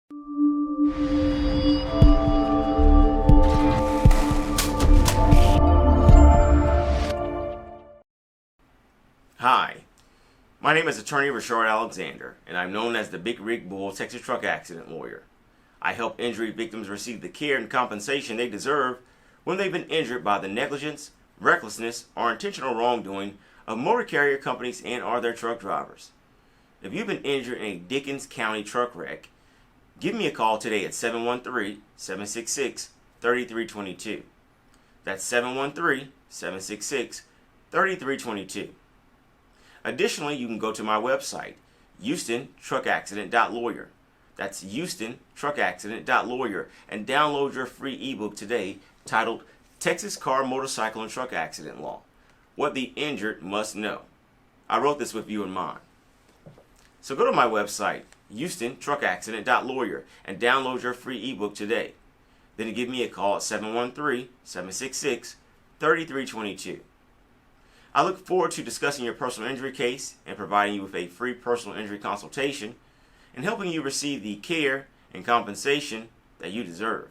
Hi, my name is attorney Reshard Alexander, and I'm known as the Big Rig Bull Texas truck accident lawyer. I help injury victims receive the care and compensation they deserve when they've been injured by the negligence, recklessness, or intentional wrongdoing of motor carrier companies and or their truck drivers. If you've been injured in a Dickens County truck wreck, give me a call today at 713-766-3322. That's 713-766-3322. Additionally, you can go to my website, HoustonTruckAccident.lawyer. That's HoustonTruckAccident.lawyer, and download your free ebook today titled Texas Car, Motorcycle, and Truck Accident Law: What the Injured Must Know. I wrote this with you in mind. So go to my website, HoustonTruckAccident.lawyer, and download your free ebook today. Then give me a call at 713-766-3322. I look forward to discussing your personal injury case and providing you with a free personal injury consultation and helping you receive the care and compensation that you deserve.